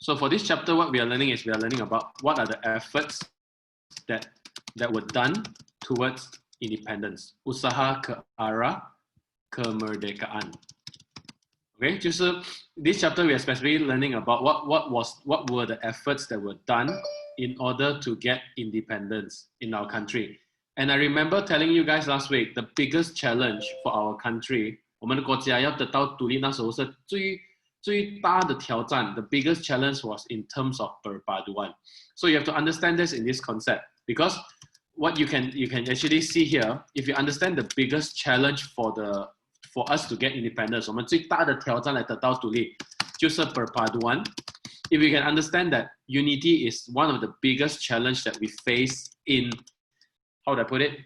So for this chapter, what we are learning is we are learning about what are the efforts that were done towards independence. Usaha ke Arah Kemerdekaan. Okay, so this chapter we are specifically learning about what were the efforts that were done in order to get independence in our country. And I remember telling you guys last week, the biggest challenge for our country, 我们的国家要得到独立那时候是最大的挑战, the biggest challenge was in terms of perpaduan. So you have to understand this in this concept, because what you can actually see here, if you understand the biggest challenge for us to get independence, 我们最大的挑战来得到独立就是 perpaduan. If you can understand that unity is one of the biggest challenge that we face in, how would I put it?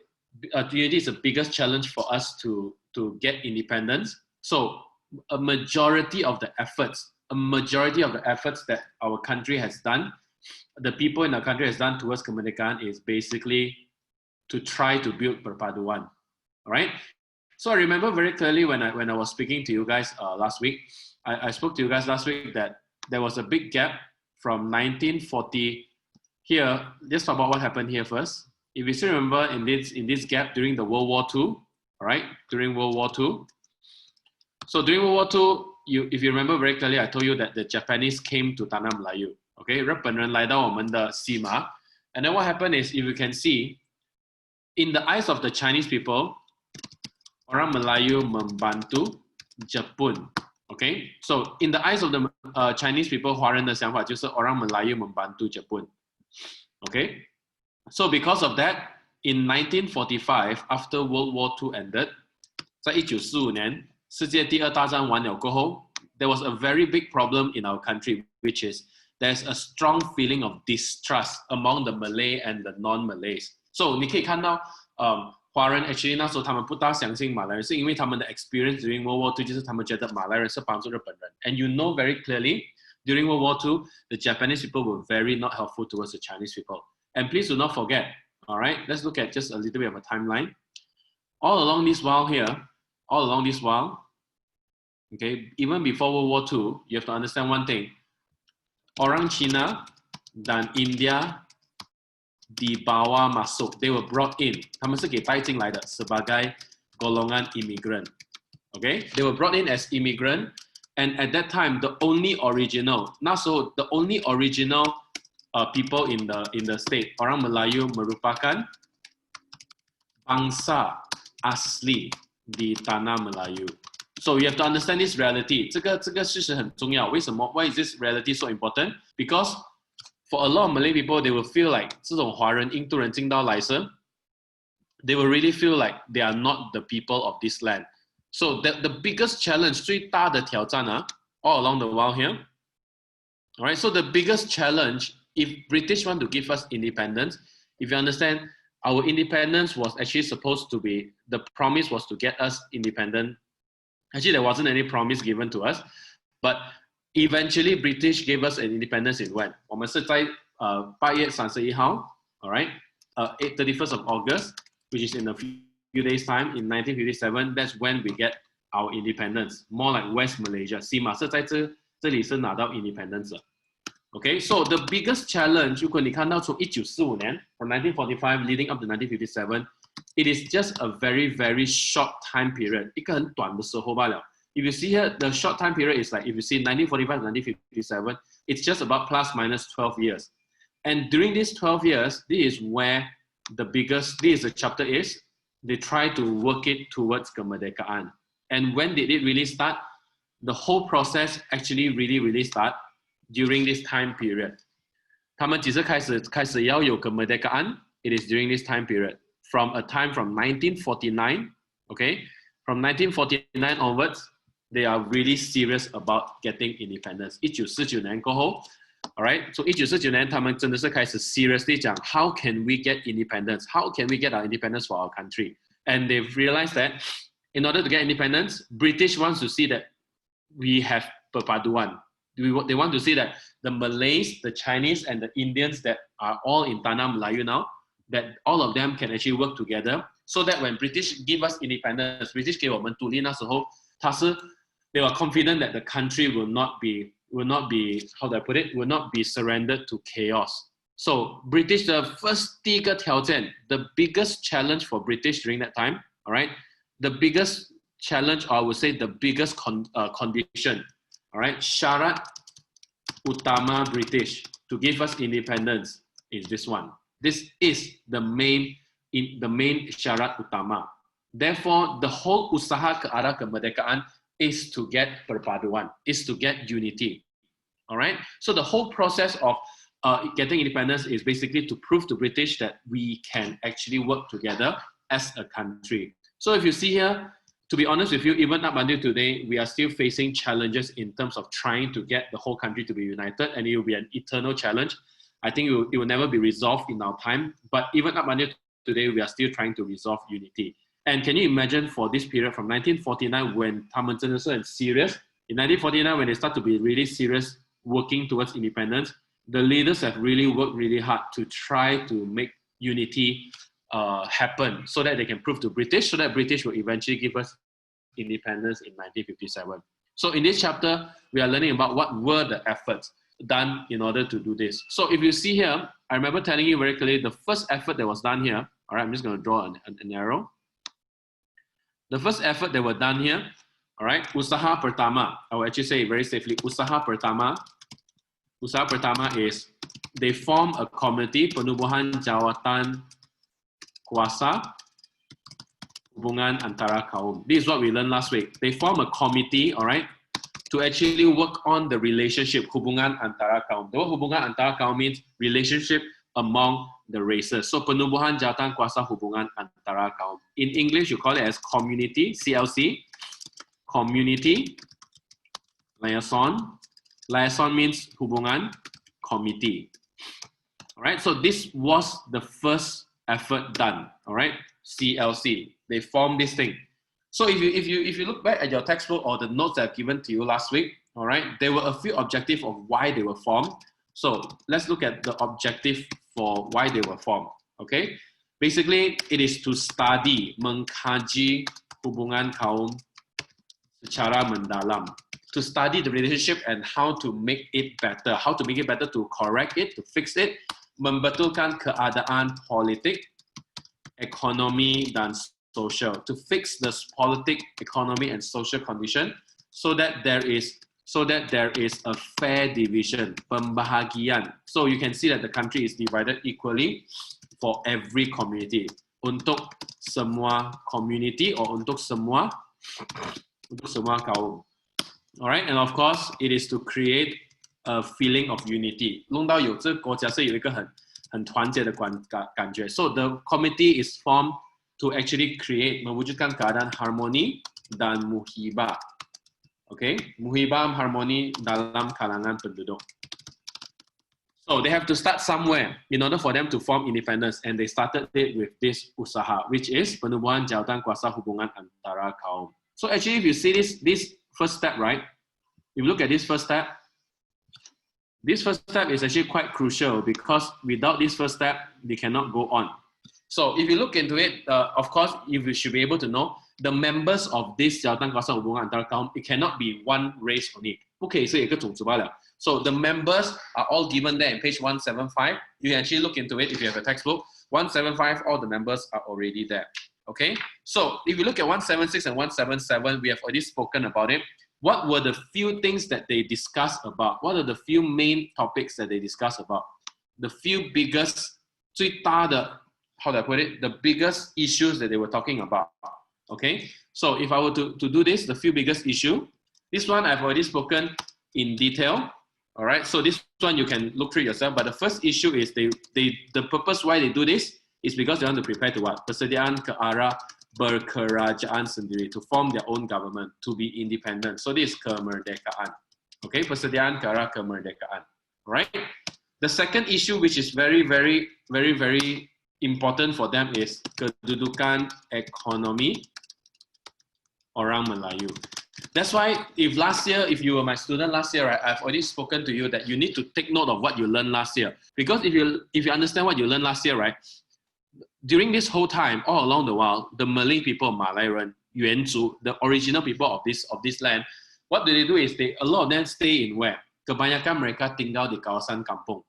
Unity is the biggest challenge for us to get independence. So a majority of the efforts that our country has done, the people in our country has done towards kemerdekaan is basically to try to build perpaduan. All right. So I remember very clearly when I was speaking to you guys last week, I spoke to you guys last week that there was a big gap from 1940 here. Let's talk about what happened here first. If you still remember in this gap during the World War II, all right, during World War II. So during World War II, if you remember very clearly, I told you that the Japanese came to Tanah Melayu. Okay, 日本人来到我们的西马. And then what happened is, if you can see, in the eyes of the Chinese people, orang Melayu membantu Jepun. Okay, so in the eyes of the Chinese people, 华人的想法就是 orang Melayu membantu Jepun. Okay, so because of that, in 1945, after World War II ended, 在1945年世界第二大战完了过后, there was a very big problem in our country, which is there's a strong feeling of distrust among the Malay and the non-Malays. So 你可以看到，华人 actually 那时候他们不大相信马来人，是因为他们的 experience during World War II 就是他们觉得马来人是帮助日本人。And you know very clearly, during World War II, the Japanese people were very not helpful towards the Chinese people. And please do not forget, all right, let's look at just a little bit of a timeline. All along this while here, okay, even before World War II, you have to understand one thing. Orang Cina dan India dibawa masuk. They were brought in. 他们是给带进来的 sebagai golongan immigrant. Okay? They were brought in as immigrant, and at that time, the only original people in the state, orang Melayu merupakan bangsa asli di Tanah Melayu. So you have to understand this reality. 这个事实很重要。为什么? Why is this reality so important? Because for a lot of Malay people, they will feel like 这种华人、印度人进到来时 they will really feel like they are not the people of this land. So the biggest challenge, 最大的挑战 all along the while here. All right, so the biggest challenge, if British want to give us independence, if you understand, our independence was actually supposed to be, the promise was to get us independent. Actually, there wasn't any promise given to us, but eventually British gave us an independence in when? 我们是在8月31号, all right, 31st of August, which is in a few days time, in 1957, that's when we get our independence, more like West Malaysia. 西马是在这里是拿到 independence 的. Okay, so the biggest challenge, 如果你看到从1945年 from 1945 leading up to 1957, it is just a very, very short time period. 一个很短的时候罢了. If you see here, the short time period is like, if you see 1945 to 1957, it's just about plus minus 12 years. And during these 12 years, this is where this is the chapter is, they try to work it towards kemerdekaan. And when did it really start? The whole process actually really start during this time period. 他们几时开始要有kemerdekaan? It is during this time period. From a time from 1949, okay? From 1949 onwards, they are really serious about getting independence. 1949年过后, all right? So 1949年他们真的是开始 seriously 讲 how can we get independence? How can we get our independence for our country? And they've realized that in order to get independence, British wants to see that we have perpaduan. They want to see that the Malays, the Chinese, and the Indians that are all in Tanah Melayu now, that all of them can actually work together, so that when British give us independence, British 给我们独立那时候, they were confident that the country will not be will not be, how do I put it, will not be surrendered to chaos. So British, the first 第一个条件, the biggest challenge for British during that time, all right, the biggest challenge, or I would say the biggest condition, all right, syarat utama British to give us independence is this one. This is the main syarat utama. Therefore, the whole usaha ke arah kemerdekaan is to get perpaduan, is to get unity. All right. So the whole process of getting independence is basically to prove to British that we can actually work together as a country. So if you see here, to be honest with you, even up until today, we are still facing challenges in terms of trying to get the whole country to be united, and it will be an eternal challenge. I think it will never be resolved in our time, but even up until today, we are still trying to resolve unity. And can you imagine for this period from 1949 when 他们真的是很 serious, in 1949 when they start to be really serious working towards independence, the leaders have really worked really hard to try to make unity happen so that they can prove to British, so that British will eventually give us independence in 1957. So in this chapter, we are learning about what were the efforts done in order to do this. So if you see here, I remember telling you very clearly the first effort that was done here, all right, I'm just going to draw an arrow. The first effort that was done here, all right, usaha pertama, I will actually say it very safely, usaha pertama is they form a committee, penubuhan Jawatankuasa, Hubungan, Antara, Kaum. This is what we learned last week. They form a committee, all right, to actually work on the relationship, Hubungan, Antara, Kaum. The word Hubungan, Antara, Kaum means relationship among the races. So penubuhan Jawatankuasa, Hubungan, Antara, Kaum. In English, you call it as community, CLC, community, Liaison. Liaison means hubungan, committee. All right, so this was the first effort done. All right, CLC. They formed this thing. So if you look back at your textbook or the notes that I've given to you last week, all right, there were a few objectives of why they were formed. So let's look at the objective for why they were formed. Okay, basically it is to study, mengkaji hubungan kaum secara mendalam. To study the relationship and how to make it better, to correct it, to fix it, membetulkan keadaan politik, ekonomi, dan social, to fix the politic, economy, and social condition, so that there is a fair division, pembahagian. So you can see that the country is divided equally for every community, untuk semua community or untuk semua kaum. All right, and of course, it is to create a feeling of unity. 弄到有这个国家是有一个很团结的感觉. So the committee is formed to actually create, mewujudkan keadaan harmoni dan muhibah. Okay, muhibah, harmoni dalam kalangan penduduk. So they have to start somewhere in order for them to form independence, and they started it with this usaha, which is penubuhan Jawatankuasa Hubungan Antara Kaum. So actually, if you see this first step, right? If you look at this first step is actually quite crucial, because without this first step, they cannot go on. So if you look into it, of course, you should be able to know the members of this Jawatankuasa Hubungan Antara Kaum, it cannot be one race only. Okay, so so the members are all given there in page 175. You can actually look into it if you have a textbook. 175, all the members are already there. Okay, so if you look at 176 and 177, we have already spoken about it. What were the few things that they discussed about? What are the few main topics that they discussed about? The few biggest, 最大的, how do I put it? The biggest issues that they were talking about. Okay, so if I were to do this, the few biggest issue, this one I've already spoken in detail. All right, so this one you can look through yourself. But the first issue is the purpose why they do this is because they want to prepare to what? Persediaan ke arah berkerajaan sendiri, to form their own government, to be independent. So this is kemerdekaan. Okay, persediaan ke arah kemerdekaan. Right? The second issue, which is very, very, very, very important for them, is kedudukan ekonomi orang Melayu. That's why if you were my student last year, right, I've already spoken to you that you need to take note of what you learned last year. Because if you understand what you learned last year, right, during this whole time, all along the while, the Malay people, Malayan, Yuanzu, the original people of this land, what do? Is a lot of them stay in where? kebanyakan mereka tinggal di kawasan kampung.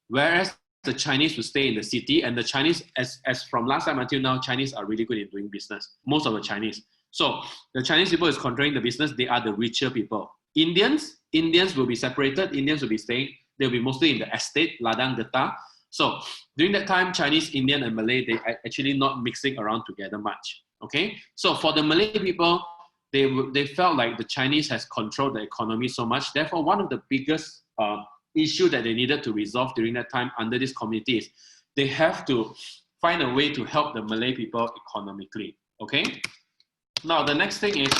Whereas the Chinese will stay in the city, and the Chinese, as from last time until now, Chinese are really good in doing business. Most of the Chinese. So the Chinese people is controlling the business. They are the richer people. Indians will be separated. Indians will be staying. They'll be mostly in the estate, ladang getah. So during that time, Chinese, Indian, and Malay, they are actually not mixing around together much. Okay. So for the Malay people, they felt like the Chinese has controlled the economy so much. Therefore, one of the biggest issue that they needed to resolve during that time under this community is they have to find a way to help the Malay people economically. Okay. Now the next thing is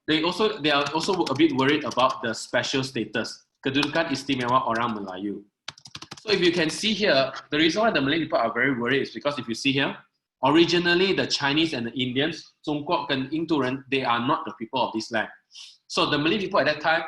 they are also a bit worried about the special status, kedudukan istimewa orang Melayu. So if you can see here, the reason why the Malay people are very worried is because if you see here, originally the Chinese and the Indians, 中国跟印度人, they are not the people of this land. So the Malay people at that time,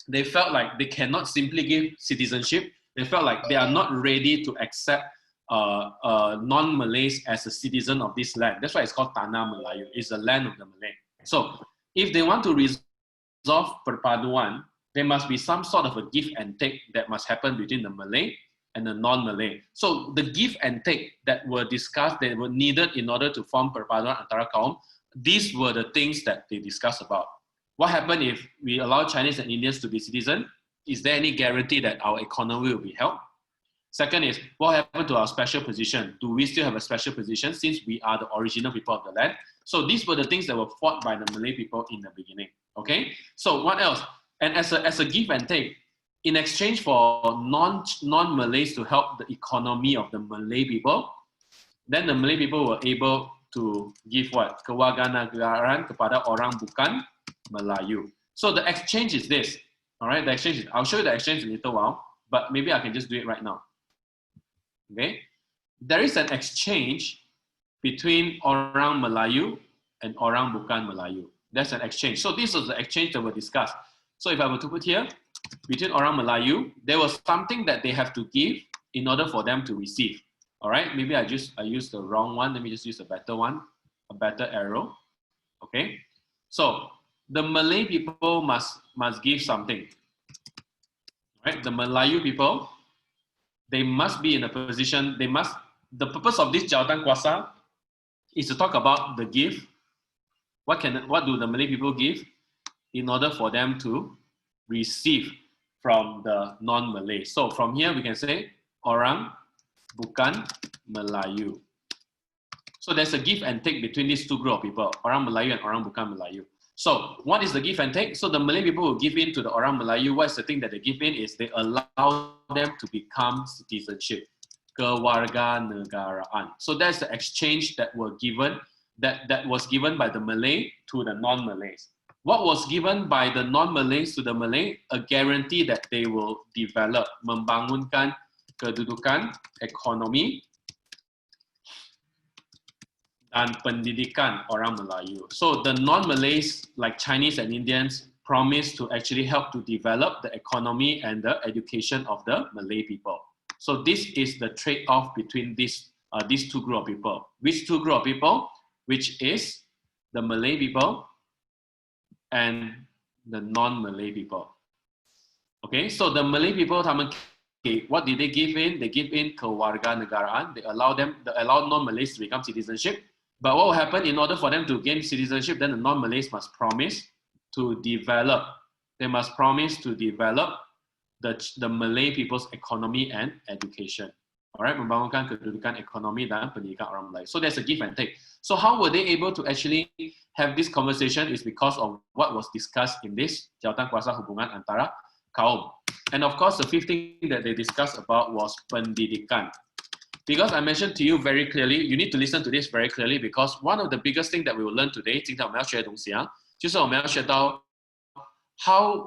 they felt like they cannot simply give citizenship. They felt like they are not ready to accept non-Malays as a citizen of this land. That's why it's called Tanah Melayu. It's the land of the Malay. So if they want to resolve perpaduan, there must be some sort of a give and take that must happen between the Malay and the non-Malay. So the give and take that were discussed, that were needed in order to form perpaduan antara kaum, these were the things that they discussed about. What happened if we allow Chinese and Indians to be citizens? Is there any guarantee that our economy will be held? Second is, what happened to our special position? Do we still have a special position since we are the original people of the land? So these were the things that were fought by the Malay people in the beginning. Okay. So what else? And as a give and take, in exchange for non-Malays to help the economy of the Malay people, then the Malay people were able to give what? Kewarganegaraan kepada orang bukan Melayu. So the exchange is this. All right, the exchange is, I'll show you the exchange in a little while, but maybe I can just do it right now. Okay, there is an exchange between orang Melayu and orang bukan Melayu. That's an exchange. So this was the exchange that were discussed. So if I were to put here, between orang Melayu, there was something that they have to give in order for them to receive. All right, maybe I used the wrong one. Let me just use a better one, a better arrow. Okay, so the Malay people must give something. Right, the Melayu people, they must be in a position, the purpose of this Jawatankuasa is to talk about the gift. What do the Malay people give in order for them to receive from the non-Malay? So from here we can say orang bukan Melayu. So there's a give and take between these two groups of people, orang Melayu and orang bukan Melayu. So what is the give and take? So the Malay people will give in to the orang Melayu. What's the thing that they give in is they allow them to become citizenship, kewarganegaraan. So that's the exchange that were given, that was given by the Malay to the non-Malays. What was given by the non-Malays to the Malay? A guarantee that they will develop, membangunkan kedudukan ekonomi dan pendidikan orang Melayu. So the non-Malays, like Chinese and Indians, promise to actually help to develop the economy and the education of the Malay people. So this is the trade-off between these two group of people. Which two group of people? Which is the Malay people and the non-Malay people. Okay, so the Malay people, what did they give in? They give in kewarganegaraan. They allow non-Malays to become citizenship. But what will happen in order for them to gain citizenship? Then the non-Malays must promise to develop. They must promise to develop the Malay people's economy and education. All right, membangunkan kedudukan ekonomi dan pendidikan orang Melayu. So there's a give and take. So how were they able to actually have this conversation? Is because of what was discussed in this Jawatankuasa Hubungan Antara Kaum. And of course, the fifth thing that they discussed about was pendidikan. Because I mentioned to you very clearly, you need to listen to this very clearly, because one of the biggest things that we will learn today, 今天我们要学的东西啊，就是我们要学到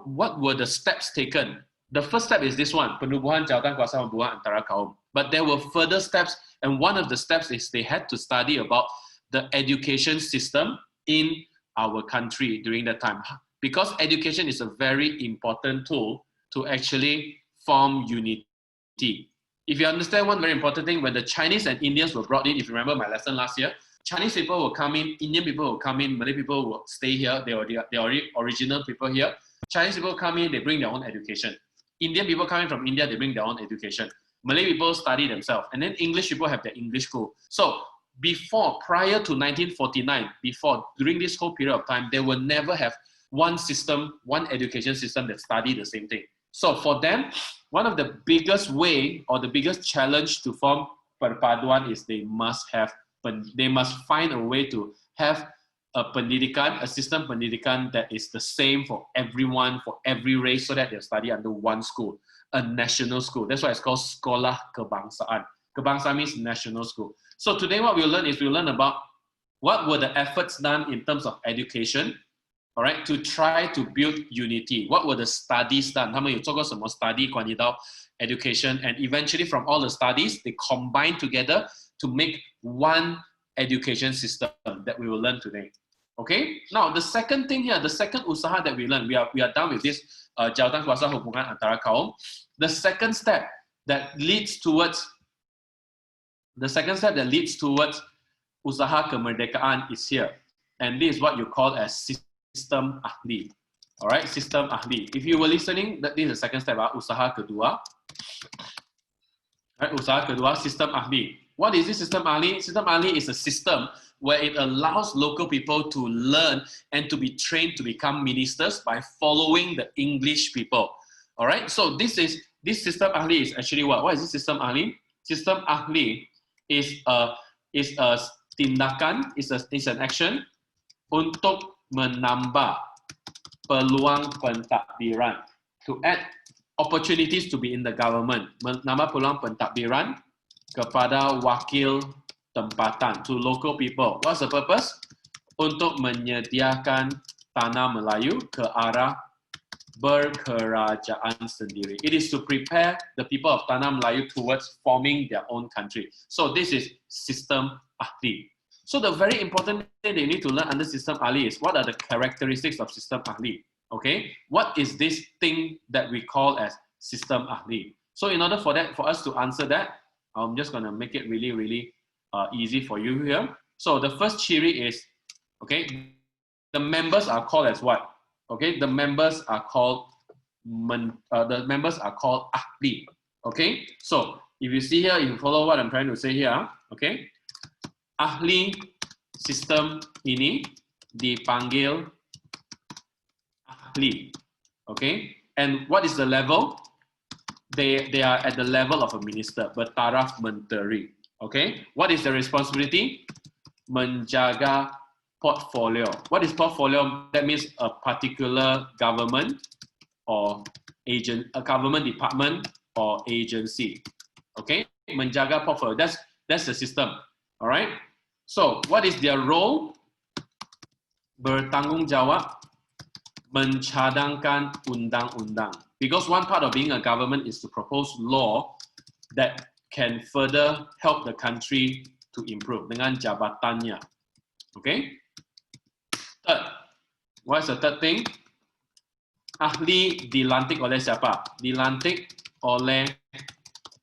what were the steps taken. The first step is this one, penubuhan Jawatankuasa Hubungan Antara Kaum. But there were further steps, and one of the steps is they had to study about the education system in our country during that time. Because education is a very important tool to actually form unity. If you understand one very important thing, when the Chinese and Indians were brought in, if you remember my lesson last year, Chinese people will come in, Indian people will come in, Malay people will stay here, they are the original people here. Chinese people come in, they bring their own education. Indian people coming from India, they bring their own education. Malay people study themselves. And then English people have their English school. So prior to 1949, during this whole period of time, they will never have one system, one education system that study the same thing. So for them, one of the biggest way or the biggest challenge to form perpaduan is they must find a way to have a system pendidikan that is the same for everyone, for every race, so that they study under one school, a national school. That's why it's called Sekolah Kebangsaan. Kebangsaan means national school. So today what we'll learn about what were the efforts done in terms of education, all right, to try to build unity. What were the studies done? 他们有做过什么 study 关于到 education, and eventually from all the studies, they combine together to make one education system that we will learn today. Okay, now the second thing here, the second usaha that we learn, we are done with this Jawatankuasa Hubungan Antara Kaum. The second step that leads towards Usaha Kemerdekaan is here, and this is what you call as sistem ahli. All right, sistem ahli. If you were listening, this is the second step. Usaha kedua. Right, usaha kedua, sistem ahli. What is this system ahli? System ahli is a system where it allows local people to learn and to be trained to become ministers by following the English people. All right, so this system ahli is actually what? What is this system ahli? System ahli is a tindakan, is an action untuk menambah peluang pentadbiran, to add opportunities to be in the government, menambah peluang pentadbiran kepada wakil tempatan, to local people. What's the purpose? Untuk menyediakan Tanah Melayu ke arah berkerajaan sendiri. It is to prepare the people of Tanah Melayu towards forming their own country. So this is system ahli. So the very important thing that you need to learn under system ahli is what are the characteristics of system ahli. Okay, what is this thing that we call as system ahli? So in order for us to answer that, I'm just going to make it really easy for you here. So the first ciri is, okay, the members are called as what? Okay, the members are called ahli. Okay, so if you see here, if you follow what I'm trying to say here, okay, ahli sistem ini dipanggil ahli. Okay, and what is the level? They are at the level of a minister, bertaraf menteri. Okay, what is the responsibility? Menjaga portfolio. What is portfolio? That means a particular government or a government department or agency. Okay, menjaga portfolio. That's the system. All right. So what is their role? Bertanggung jawab, mencadangkan undang-undang. Because one part of being a government is to propose law that can further help the country to improve dengan jabatannya. Okay. Third, what's the third thing? Ahli dilantik oleh siapa? Dilantik oleh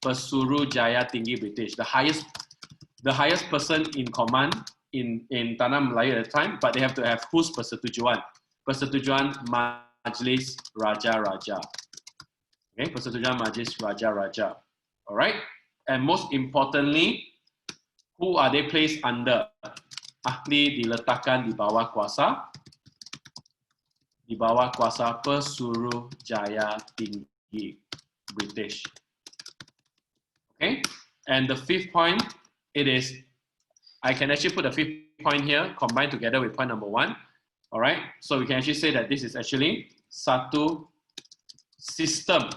Pesuruhjaya Tinggi British, the highest person in command in Tanah Melayu at the time, but they have to have whose persetujuan? Persetujuan Majlis Raja-Raja. Okay, persetujuan Majlis Raja-Raja. All right, and most importantly, who are they placed under? Ahli diletakkan di bawah kuasa Pesuruhjaya Tinggi British. Okay, and the fifth point, it is, I can actually put the fifth point here, combined together with point number 1. All right, so we can actually say that this is actually satu sistem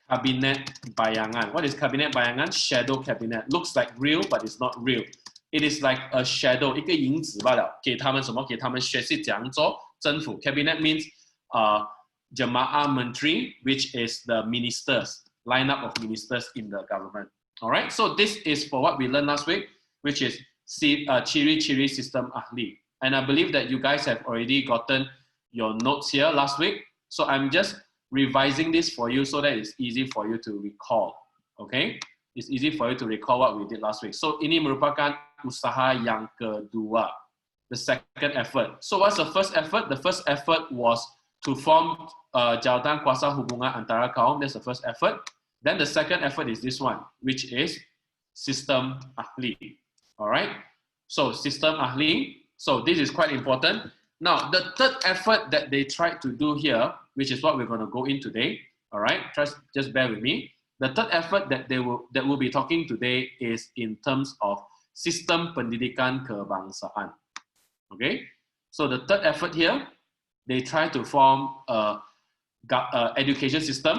kabinet bayangan. What is kabinet bayangan? Shadow cabinet. Looks like real, but it's not real. It is like a shadow, 一个影子罢了。给他们什么？给他们学习怎样做政府。Cabinet means Jemaah Menteri, which is the ministers, lineup of ministers in the government. All right, so this is for what we learned last week, which is ciri-ciri sistem ahli. And I believe that you guys have already gotten your notes here last week. So I'm just revising this for you so that it's easy for you to recall. Okay, it's easy for you to recall what we did last week. So ini merupakan usaha yang kedua, the second effort. So what's the first effort? The first effort was to form Jawatankuasa Hubungan Antara Kaum. That's the first effort. Then the second effort is this one, which is Sistem Ahli. All right. So Sistem Ahli. So this is quite important. Now, the third effort that they tried to do here, which is what we're going to go in today. All right. Just bear with me. The third effort that we'll be talking today is in terms of Sistem Pendidikan Kebangsaan. Okay. So the third effort here, they try to form a education system.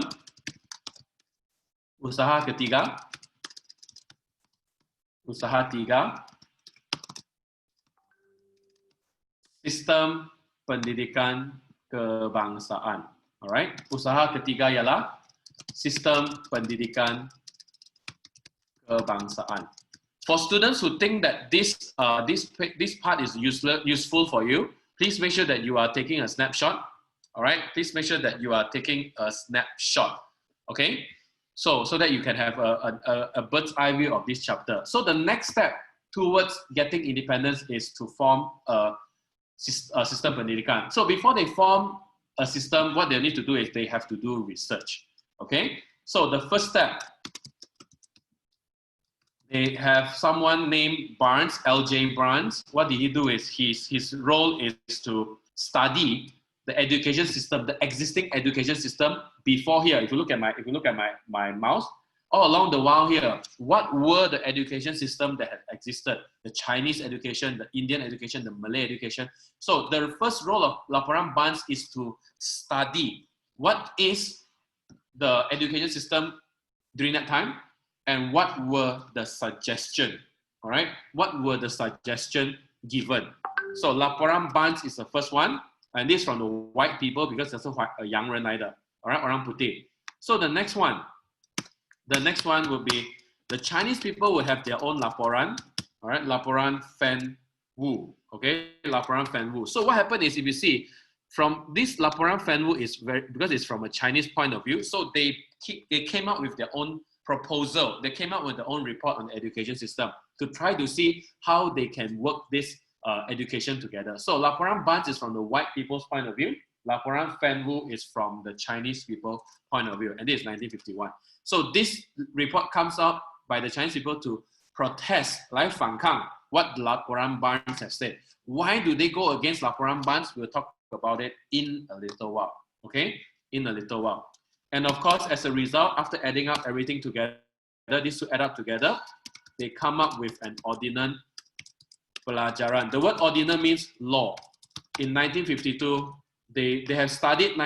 Usaha ketiga. Usaha tiga. Sistem Pendidikan Kebangsaan. Alright. Usaha ketiga ialah Sistem Pendidikan Kebangsaan. For students who think that this part is useful for you, please make sure that you are taking a snapshot. All right, please make sure that you are taking a snapshot. Okay, so that you can have a bird's eye view of this chapter. So the next step towards getting independence is to form a system pendidikan. So before they form a system, what they need to do is they have to do research. Okay, so the first step, they have someone named Barnes, L.J. Barnes. What did he do is his role is to study the education system, the existing education system before here. If you look at my mouse, all along the while here, what were the education system that had existed? The Chinese education, the Indian education, the Malay education. So the first role of Laporan Barnes is to study what is the education system during that time, and what were the suggestions, all right? What were the suggestions given? So Laporan Barnes is the first one, and this from the white people because there's a young人来的, all right, orang putih. So the next one will be the Chinese people will have their own Laporan, all right, Laporan Fan Wu, okay, Laporan Fan Wu. So what happened is, if you see, from this Laporan Fan Wu is because it's from a Chinese point of view, so they came out with their own proposal. They came out with their own report on the education system to try to see how they can work this education together. So Laporan Barnes is from the white people's point of view. Laporan Fan Wu is from the Chinese people point of view, and this is 1951. So this report comes out by the Chinese people to protest, like Fan Kang, what Laporan Barnes has said. Why do they go against Laporan Barnes? We'll talk about it in a little while, okay? In a little while. And of course, as a result, after adding up everything together, these two add up together, they come up with an ordinance pelajaran. The word ordinance means law. In 1952, they have studied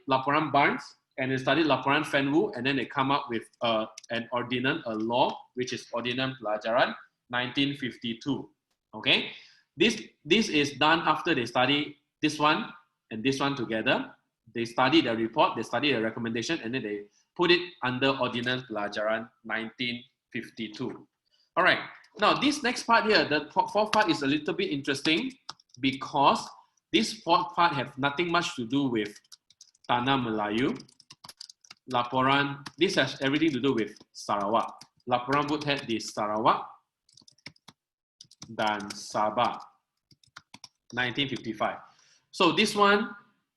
Laporan Barnes, and they studied Laporan Fan Wu, and then they come up with an ordinance, a law, which is Ordinance Pelajaran 1952. Okay, this is done after they study this one and this one together. They study the report, they study the recommendation, and then they put it under Ordinance Pelajaran 1952. All right, now this next part here, the fourth part is a little bit interesting because this fourth part have nothing much to do with Tanah Melayu. Laporan, this has everything to do with Sarawak. Laporan would have the Sarawak dan Sabah, 1955. So this one,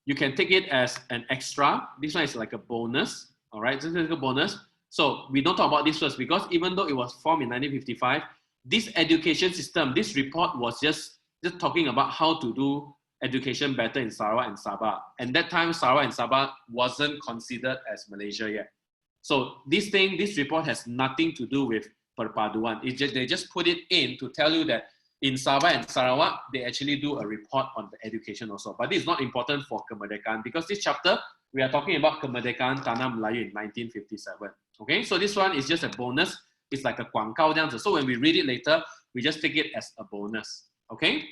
you can take it as an extra. This one is like a bonus. All right, this is a bonus. So we don't talk about this first because even though it was formed in 1955, this education system, this report was just talking about how to do education better in Sarawak and Sabah. And that time, Sarawak and Sabah wasn't considered as Malaysia yet. So this report has nothing to do with perpaduan. They just put it in to tell you that in Sabah and Sarawak, they actually do a report on the education also. But this is not important for Kemerdekaan because this chapter, we are talking about Kemerdekaan Tanah Melayu in 1957. Okay, so this one is just a bonus. It's like a 广告 这样子. So when we read it later, we just take it as a bonus. Okay,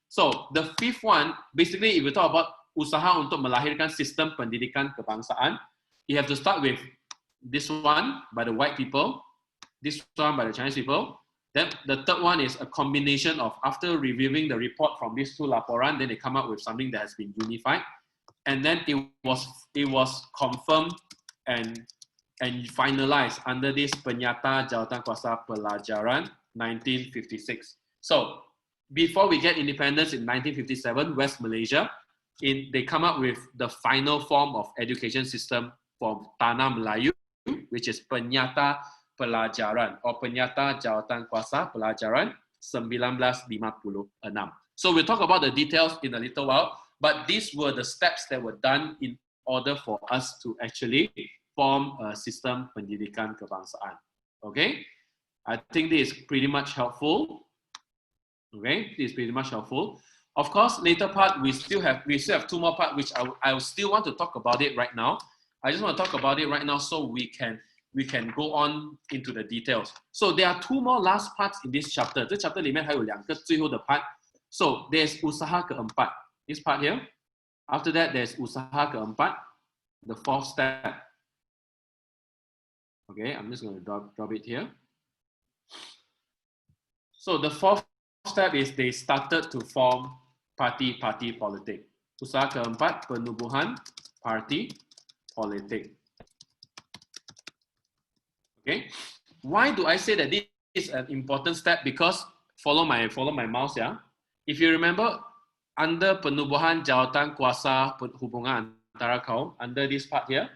so the fifth one, basically if we talk about usaha untuk melahirkan sistem pendidikan kebangsaan, you have to start with this one by the white people, this one by the Chinese people. Then the third one is a combination of, after reviewing the report from these two laporan, then they come up with something that has been unified. And then it was confirmed and finalized under this Penyata Jawatankuasa Pelajaran 1956. So before we get independence in 1957, West Malaysia, they come up with the final form of education system for Tanah Melayu, which is Penyata Pelajaran or Penyata Jawatankuasa Pelajaran 1956. So we'll talk about the details in a little while, but these were the steps that were done in order for us to actually form a system pendidikan kebangsaan. Okay, I think this is pretty much helpful. Okay, this is pretty much helpful. Of course, later part we still have two more parts which I still want to talk about it right now. I just want to talk about it right now so we can go on into the details. So there are two more last parts in this chapter. This chapter 里面还有两个最后的 part. So there's usaha keempat. This part here. After that, there's usaha keempat, the fourth step. Okay, I'm just going to drop it here. So the fourth step is they started to form party politik. Usaha keempat, penubuhan party politik. Okay, why do I say that this is an important step? Because follow my mouse, yeah. If you remember, under penubuhan Jawatankuasa Hubungan Antara Kaum, under this part here,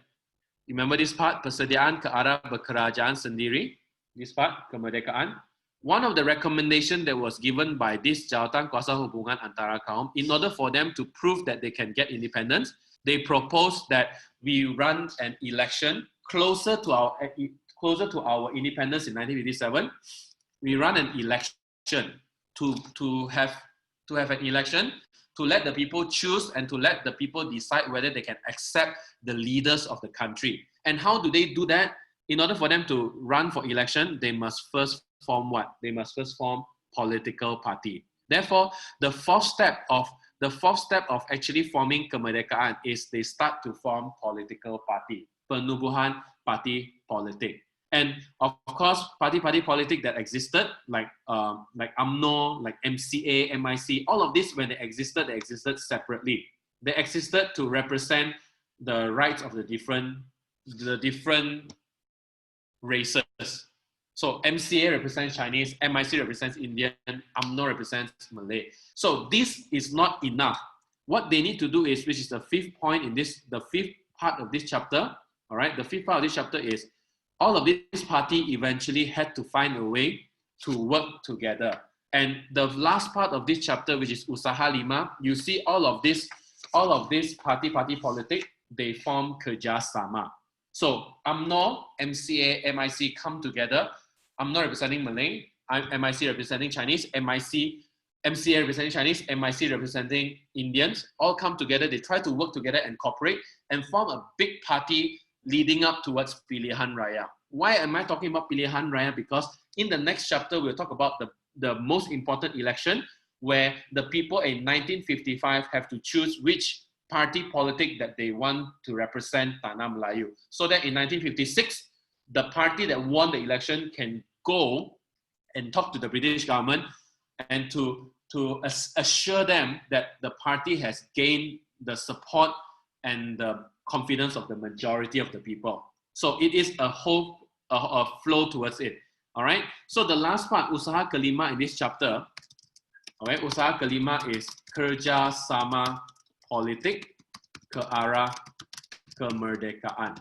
remember this part, persediaan ke arah berkerajaan sendiri, this part, kemerdekaan. One of the recommendations that was given by this Jawatankuasa Hubungan Antara Kaum, in order for them to prove that they can get independence, they proposed that we run an election closer to our independence in 1957. We run an election to have an election to let the people choose and to let the people decide whether they can accept the leaders of the country. And how do they do that? In order for them to run for election, they must first form what? They must first form political party. Therefore, the fourth step of actually forming kemerdekaan is they start to form political party, penubuhan party politik. And of course, party politik that existed, like UMNO, like MCA, MIC, all of this, when they existed separately. They existed to represent the rights of the different races. So MCA represents Chinese, MIC represents Indian, UMNO represents Malay. So this is not enough. What they need to do is, which is the fifth point in this, the fifth part of this chapter, all right, the fifth part of this chapter is, all of this party eventually had to find a way to work together. And the last part of this chapter, which is Usaha 5, you see all of this party politik, they form kerjasama. So UMNO, MCA, MIC come together. UMNO representing Malay, MIC representing Chinese, MCA representing Chinese, MIC representing Indians, all come together. They try to work together and cooperate and form a big party leading up towards Pilihan Raya. Why am I talking about Pilihan Raya? Because in the next chapter, we'll talk about the most important election where the people in 1955 have to choose which party politic that they want to represent Tanah Melayu. So that in 1956, the party that won the election can go and talk to the British government and to assure them that the party has gained the support and the confidence of the majority of the people. So it is a whole flow towards it. All right. So the last part, usaha kelima in this chapter. All right. Usaha kelima is kerja sama politik ke arah kemerdekaan.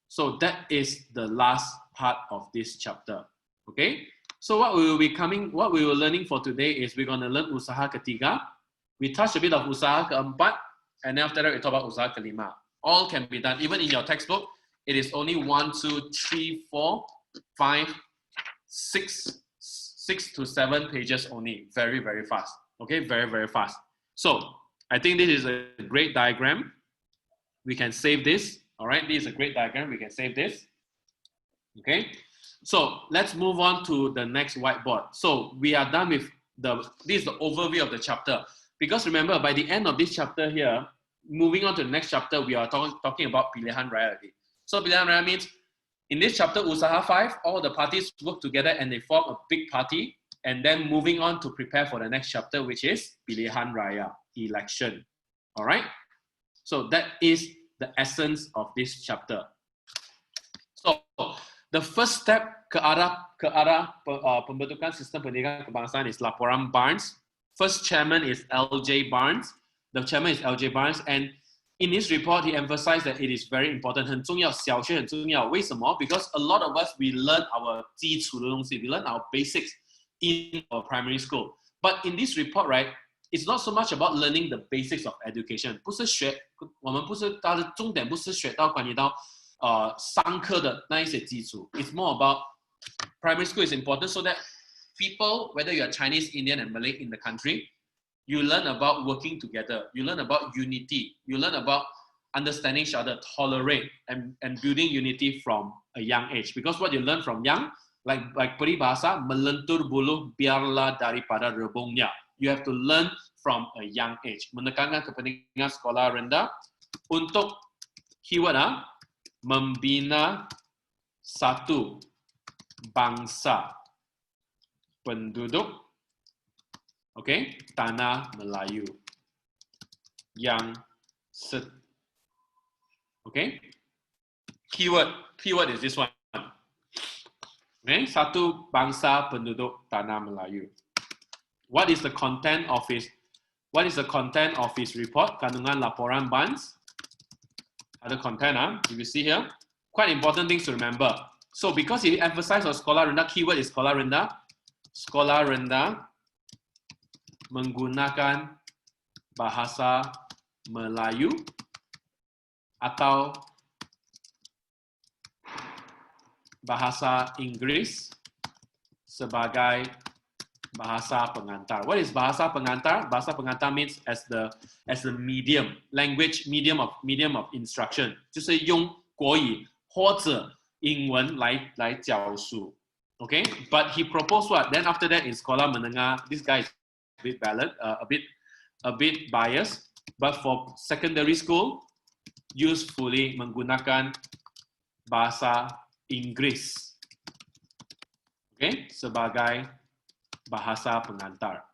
So that is the last part of this chapter. Okay. So what we were learning for today is we're going to learn usaha ketiga. We touched a bit of usaha keempat, and then after that we talk about usaha kelima. All can be done. Even in your textbook, it is only 1, 2, 3, 4, 5, 6 to 7 pages only. Very, very fast. Okay, very, very fast. So I think this is a great diagram. We can save this. All right, this is a great diagram. We can save this. Okay, so let's move on to the next whiteboard. So we are done with this is the overview of the chapter. Because remember, by the end of this chapter here, moving on to the next chapter, we are talking about Pilihan Raya already. So Pilihan Raya means, in this chapter, Usaha 5, all the parties work together and they form a big party. And then moving on to prepare for the next chapter, which is Pilihan Raya, election. All right? So that is the essence of this chapter. So the first step ke arah pembentukan sistem pendidikan kebangsaan is Laporan Barnes. First chairman is L.J. Barnes. The chairman is LJ Barnes, and in his report, he emphasized that it is very important. 很重要，小学很重要。为什么？ Because a lot of us, we learn our 基础的东西, we learn our basics in our primary school. But in this report, right, it's not so much about learning the basics of education. 不是学，我们不是，它的重点不是学到关于到上课的那一些基础. It's more about primary school is important so that people, whether you are Chinese, Indian, and Malay in the country, you learn about working together. You learn about unity. You learn about understanding each other, tolerate, and building unity from a young age. Because what you learn from young, like peribahasa, melentur buluh biarlah daripada rebungnya. You have to learn from a young age. Menekankan kepentingan sekolah rendah untuk keyword membina satu bangsa penduduk, okay, Tanah Melayu yang okay, keyword is this one, okay, satu bangsa penduduk Tanah Melayu. What is the content of his report? Kandungan laporan Barnes. Other content, if you see here, quite important things to remember. So because he emphasized on sekolah rendah, keyword is sekolah rendah. Sekolah rendah menggunakan bahasa Melayu atau bahasa Inggris sebagai bahasa pengantar. What is bahasa pengantar? Bahasa pengantar means as the medium, language medium of instruction. 就是用国语或者英文来教书. Okay, but he proposed what? Then after that in sekolah menengah, this guy is a bit valid, a bit biased, but for secondary school, usefully menggunakan bahasa Inggris. Okay, sebagai bahasa pengantar.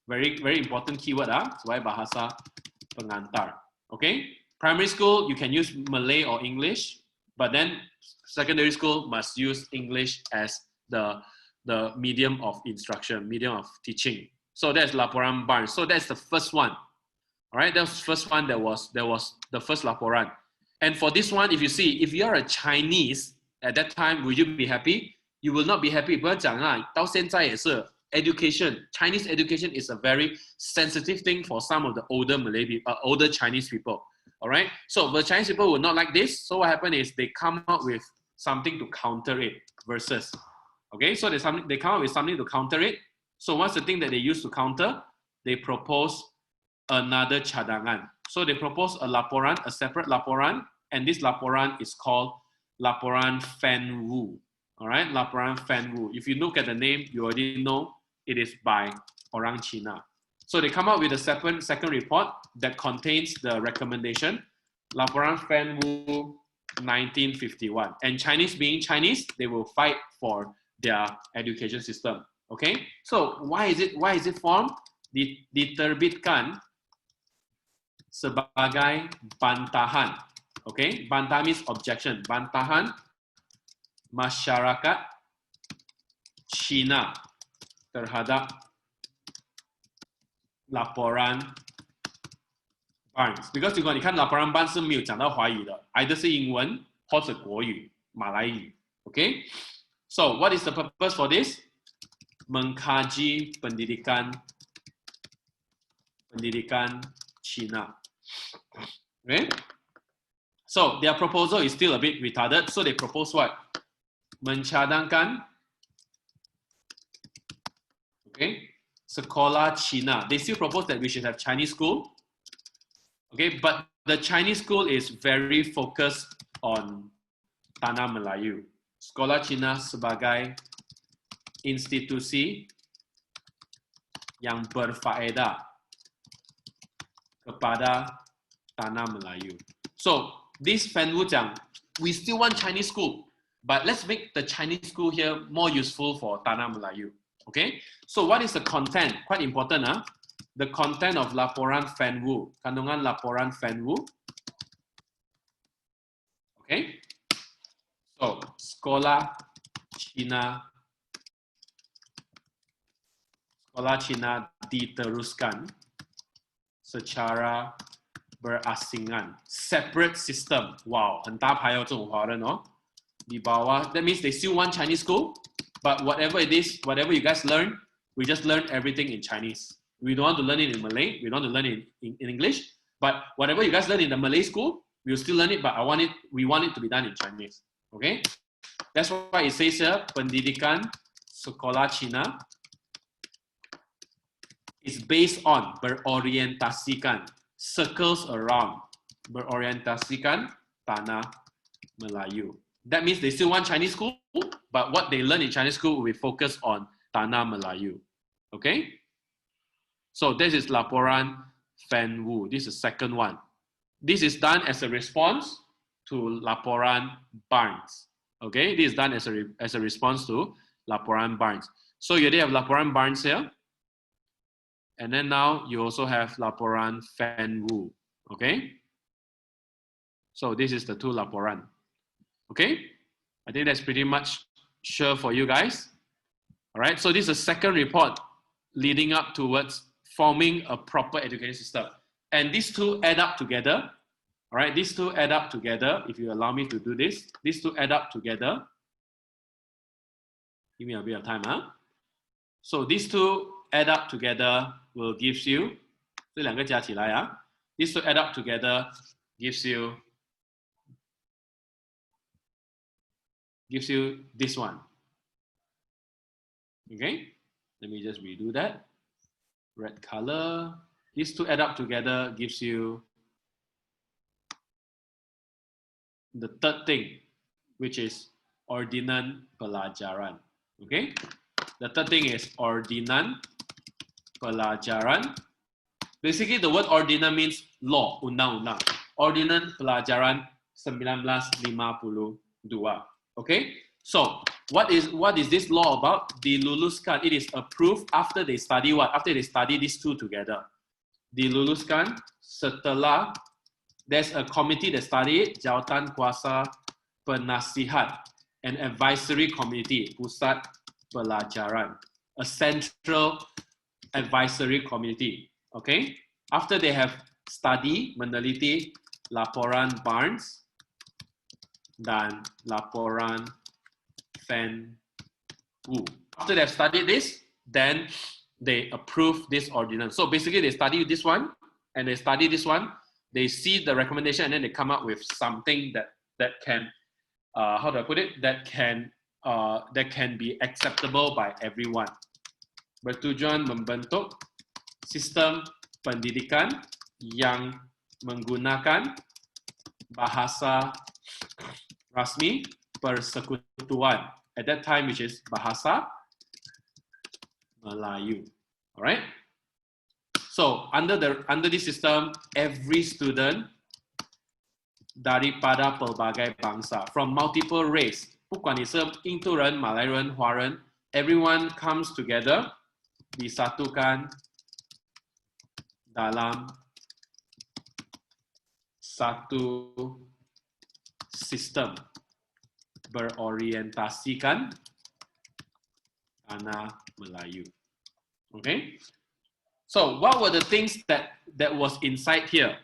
Very important keyword, sebagai bahasa pengantar. Okay, primary school you can use Malay or English, but then secondary school must use English as the medium of instruction, medium of teaching. So that's laporan Barnes. So that's the first one. All right, that's the first one. That was the first laporan. And for this one, if you see, if you are a Chinese at that time, will you be happy? You will not be happy. 不要讲到现在也是 education. Chinese education is a very sensitive thing for some of the older Chinese people. All right, so the Chinese people would not like this. So what happened is they come up with something to counter it. Versus, okay, so they come up with something to counter it. So what's the thing that they use to counter? They propose another cadangan. So they propose a laporan, a separate laporan, and this laporan is called laporan Fan Wu. All right, laporan Fan Wu. If you look at the name, you already know it is by Orang Cina. So they come up with a second report that contains the recommendation, laporan Fan Wu 1951. And Chinese being Chinese, they will fight for their education system. Okay, so why is it formed? Diterbitkan sebagai bantahan. Okay, bantahan means objection. Bantahan masyarakat Cina terhadap laporan Barnes. Because 你看 laporan Barnes 是没有讲到华语的 either 是英文或者国语、马来语。Okay, so what is the purpose for this? Mengkaji pendidikan Cina. Okay, so their proposal is still a bit retarded. So they propose what? Mencadangkan, okay, sekolah Cina. They still propose that we should have Chinese school. Okay, but the Chinese school is very focused on Tanah Melayu. Sekolah Cina sebagai institusi yang berfaedah kepada Tanah Melayu. So this Fan Wu 讲 we still want Chinese school, but let's make the Chinese school here more useful for Tanah Melayu. Okay, so what is the content? Quite important, the content of laporan Fan Wu, kandungan laporan Fan Wu. Okay, so sekolah Cina diteruskan secara berasingan. Separate system. Wow, 很大牌哦，这种华人哦。Di bawah, that means they still want Chinese school, but whatever it is, whatever you guys learn, we just learn everything in Chinese. We don't want to learn it in Malay, we don't want to learn it in English, but whatever you guys learn in the Malay school, we'll still learn it, but we want it to be done in Chinese. Okay? That's why it says here, pendidikan sekolah Cina is based on, berorientasikan, circles around, berorientasikan Tanah Melayu. That means they still want Chinese school, but what they learn in Chinese school will focus on Tanah Melayu. Okay? So this is laporan Fan Wu. This is the second one. This is done as a response to laporan Barnes. Okay? This is done as a response to laporan Barnes. So you already have laporan Barnes here. And then now you also have laporan Fan Wu. Okay? So this is the two laporan. Okay, I think that's pretty much sure for you guys. All right, so this is the second report leading up towards forming a proper education system. And these two add up together. All right, these two add up together. If you allow me to do this, these two add up together. Give me a bit of time, huh? So these two add up together will gives you, 这两个加起来啊, these two add up together gives you this one. Okay, let me just redo that. Red color. These two add up together gives you the third thing, which is ordinan pelajaran. Okay, the third thing is ordinan pelajaran. Basically, the word ordinan means law, undang-undang. Ordinan pelajaran 1952. Okay, so what is this law about? Diluluskan. It is approved after they study what? After they study these two together. Diluluskan setelah there's a committee that study it, Jawatankuasa penasihat, an advisory committee, pusat pelajaran, a central advisory committee. Okay, after they have study, meneliti laporan Barnes dan laporan Fan Wu. After they've studied this, then they approve this ordinance. So basically they study this one and they study this one, they see the recommendation and then they come up with something that can, how do I put it? That can be acceptable by everyone. Bertujuan membentuk sistem pendidikan yang menggunakan bahasa rasmi persekutuan. At that time, which is bahasa Melayu. All right. So under this system, every student daripada pelbagai bangsa, from multiple race, 不管你是印度人、马来人、华人, everyone comes together, disatukan dalam satu sistem berorientasikan Tanah Melayu. Okay, so what were the things that was inside here?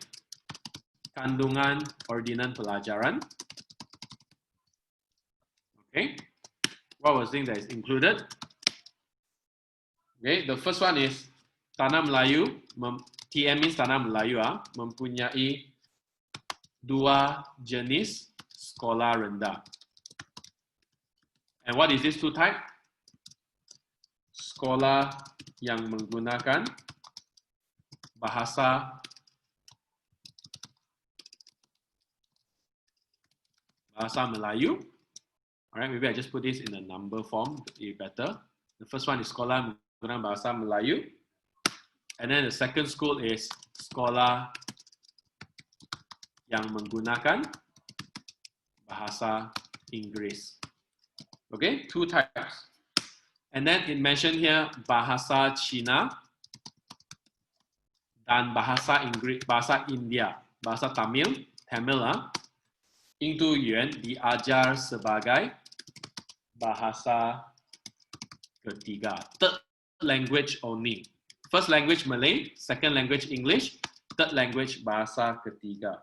Kandungan ordinan pelajaran. Okay, what was the thing that is included? Okay, the first one is Tanah Melayu. TM means Tanah Melayu, mempunyai dua jenis sekolah rendah. And what is this two type? Sekolah yang menggunakan bahasa Melayu. Alright, maybe I just put this in a number form to be better. The first one is sekolah menggunakan bahasa Melayu. And then the second school is sekolah yang menggunakan bahasa Inggris. Okay, two types. And then it mentioned here bahasa Cina dan bahasa Inggris, bahasa India, bahasa Tamil, Into Yuan diajar sebagai bahasa ketiga. Third language only. First language Malay, second language English. third language bahasa ketiga.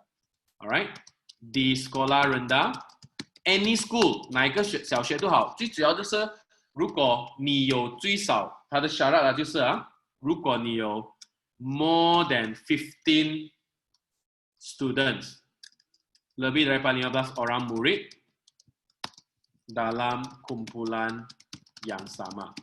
Alright? Di sekolah rendah, any school 哪一个小学都好，最主要就是如果你有最少，它的 syarat 就是如果你有 more than 15 students, lebih daripada 15 orang murid dalam kumpulan yang sama.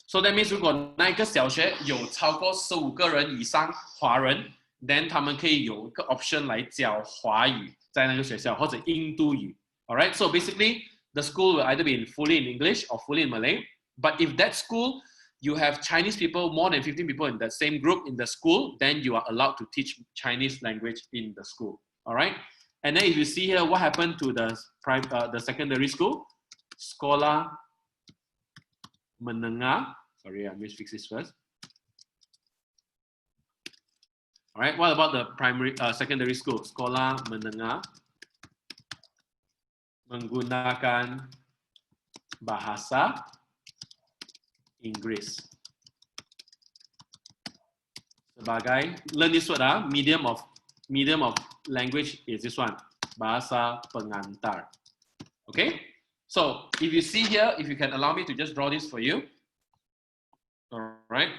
So that means 如果那一个小学有超过15个人以上华人， then 他们可以有一个 option 来教华语在那个学校或者印度语。Alright, so basically the school will either be fully in English or fully in Malay. But if that school you have Chinese people, more than 15 people in the same group in the school, then you are allowed to teach Chinese language in the school. Alright, and then if you see here what happened to the secondary school, sekolah menengah. Sorry, I must fix this first. All right, what about the secondary school? Sekolah menengah menggunakan bahasa Inggris sebagai, learn this word, medium of language is this one, bahasa pengantar. Okay, so if you see here, if you can allow me to just draw this for you. All right.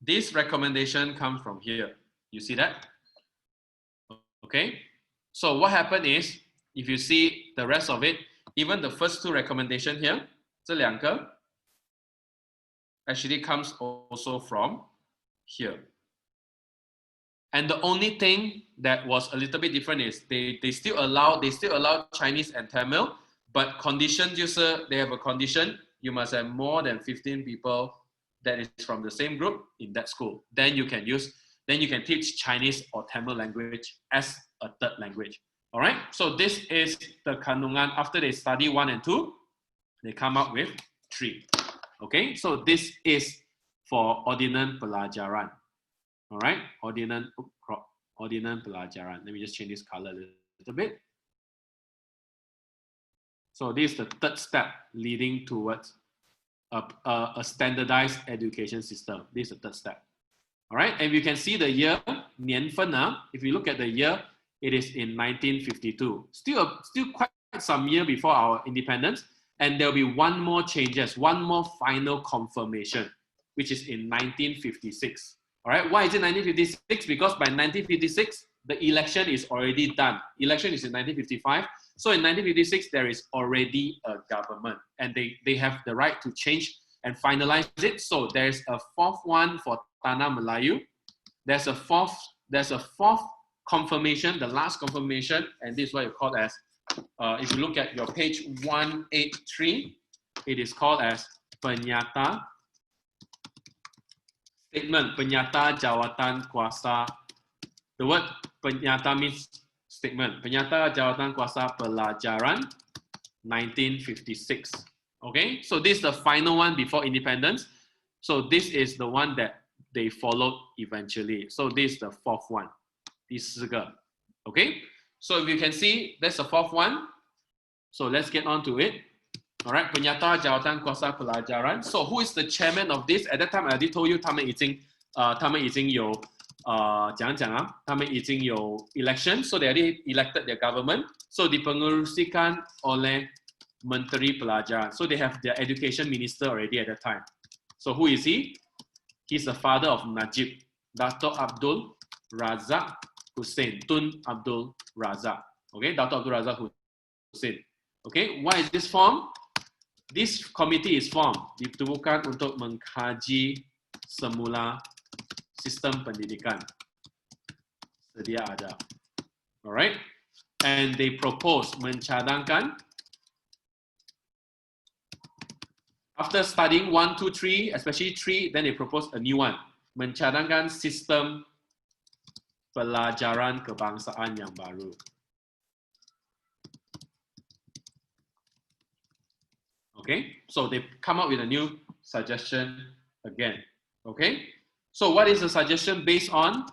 This recommendation comes from here. You see that? Okay. So what happened is, if you see the rest of it, even the first two recommendations here, 这两个 actually comes also from here. And the only thing that was a little bit different is they still allow Chinese and Tamil, but condition user, they have a condition, you must have more than 15 people that is from the same group in that school. Then you can teach Chinese or Tamil language as a third language. All right, so this is the kandungan. After they study 1 and 2, they come up with 3. Okay, so this is for ordinan pelajaran. All right, ordinan pelajaran. Let me just change this color a little bit. So this is the third step leading towards a standardized education system. This is the third step. All right, and you can see the year, 年份, if you look at the year, it is in 1952. Still quite some year before our independence, and there will be one more final confirmation, which is in 1956. All right, why is it 1956? Because by 1956, the election is already done. Election is in 1955. So in 1956, there is already a government, and they have the right to change and finalize it. So there's a fourth one for Tanah Melayu. There's a fourth confirmation, the last confirmation, and this is what you call as, if you look at your page 183, it is called as penyata statement, penyata Jawatankuasa. The word penyata means statement. Penyata Jawatankuasa Pelajaran 1956. Okay, so this is the final one before independence. So this is the one that they followed eventually. So this is the fourth one. 第四个. Okay, so if you can see, that's the fourth one. So let's get on to it. All right, Penyata Jawatankuasa Pelajaran. So who is the chairman of this? At that time, I already told you, 他们已经有他们已经有 election, so they already elected their government. So dipengerusikan oleh Menteri Pelajaran. So they have their education minister already at that time. So who is he? He's the father of Najib, Dato' Abdul Razak Hussein, Tun Abdul Razak. Okay, Dato' Abdul Razak Hussein. Okay, why is this formed? This committee is formed, ditubuhkan untuk mengkaji semula sistem pendidikan sedia ada. Alright, and they propose mencadangkan, after studying 1, 2, 3, especially 3, then they propose a new one, mencadangkan sistem pelajaran kebangsaan yang baru. Okay, so they come up with a new suggestion again. Okay, so what is the suggestion based on?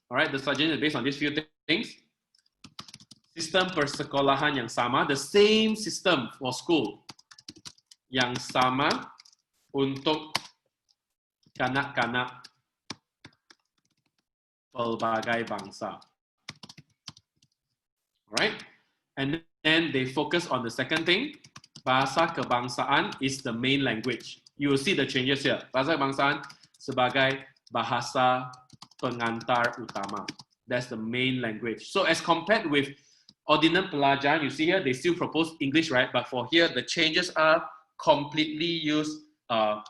All right, the suggestion is based on these few things. Sistem persekolahan yang sama, the same system for school yang sama untuk kanak-kanak pelbagai bangsa. Alright? And then they focus on the second thing. Bahasa kebangsaan is the main language. You will see the changes here. Bahasa kebangsaan sebagai bahasa pengantar utama. That's the main language. So as compared with ordinary pelajaran, you see here, they still propose English, right? But for here, the changes are completely use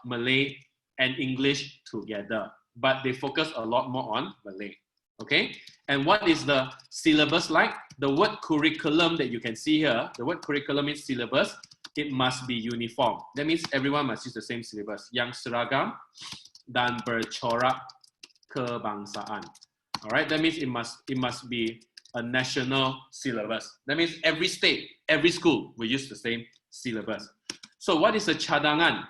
Malay and English together. But they focus a lot more on Malay. Okay? And what is the syllabus like? The word curriculum that you can see here, the word curriculum means syllabus. It must be uniform. That means everyone must use the same syllabus. Yang seragam dan bercorak kebangsaan. All right, that means it must be a national syllabus. That means every state, every school will use the same syllabus. So what is a cadangan?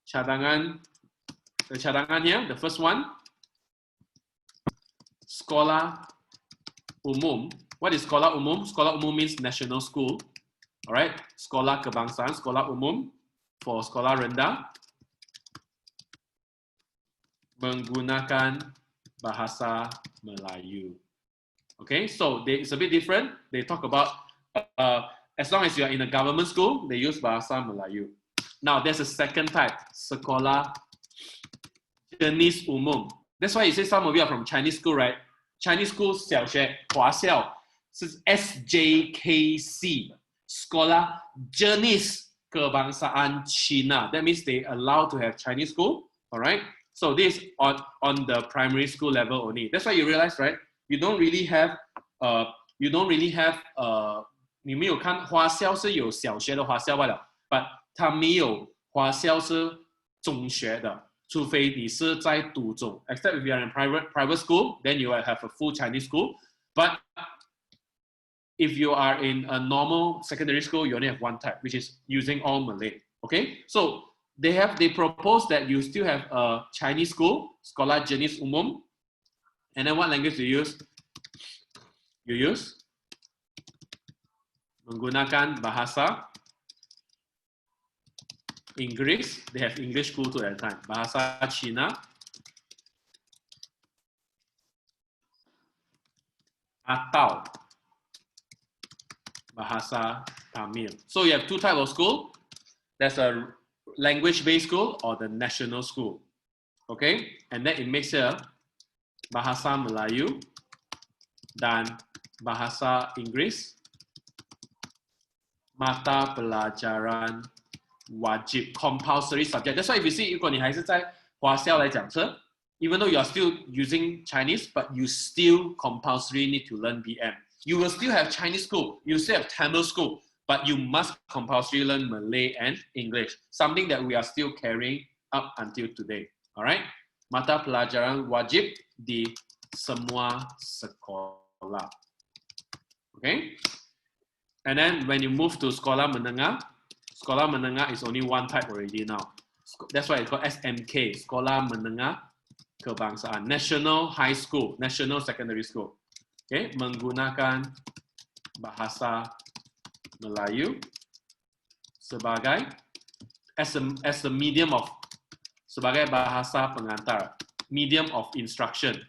The cadangan here, the first one, sekolah umum. What is sekolah umum? Sekolah umum means national school. All right, sekolah kebangsaan, sekolah umum for sekolah rendah menggunakan bahasa Melayu. Okay, so it's a bit different. They talk about as long as you are in a government school, they use bahasa Melayu. Now there's a second type, sekolah jenis umum. That's why you say some of you are from Chinese school, right? Chinese school 小学华校是 SJKC. Sekolah jenis kebangsaan Cina. That means they allow to have Chinese school. All right. So this on the primary school level only. That's why you realize, right? You don't really have 你没有看华校是有小学的华校罢了 ，but 它没有华校是中学的，除非你是在读中。Except if you are in private school, then you will have a full Chinese school. But if you are in a normal secondary school, you only have one type, which is using all Malay. Okay, so they propose that you still have a Chinese school, sekolah jenis umum, and then what language do you use? You use menggunakan bahasa Inggris. They have English school too at the time. Bahasa Cina atau bahasa Tamil. So you have two types of school. There's a language-based school or the national school. Okay, and then it makes here bahasa Melayu dan bahasa Inggris mata pelajaran wajib, compulsory subject. That's why if you see, 如果你还是在华校来讲课 even though you are still using Chinese, but you still compulsory need to learn BM. You will still have Chinese school, you still have Tamil school, but you must compulsory learn Malay and English, something that we are still carrying up until today. All right? Mata pelajaran wajib di semua sekolah. Okay? And then when you move to sekolah menengah is only one type already now. That's why it's called SMK, sekolah menengah kebangsaan, national high school, national secondary school. Okay, menggunakan bahasa Melayu sebagai as a medium of, sebagai bahasa pengantar, medium of instruction.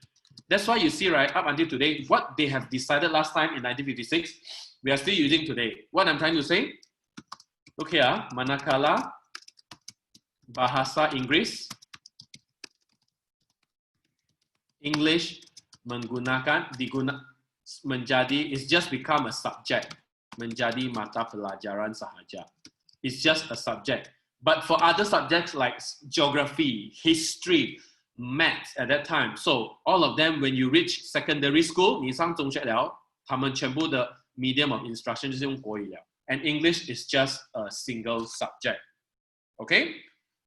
That's why you see, right, up until today, what they have decided last time in 1956, we are still using today. What I'm trying to say, look here, manakala bahasa Inggris, English menjadi, it's just become a subject, menjadi mata pelajaran sahaja. It's just a subject. But for other subjects like geography, history, maths at that time, so all of them, when you reach secondary school, 你上中学了，他们全部的 medium of instruction 就是用国语了。And English is just a single subject. Okay?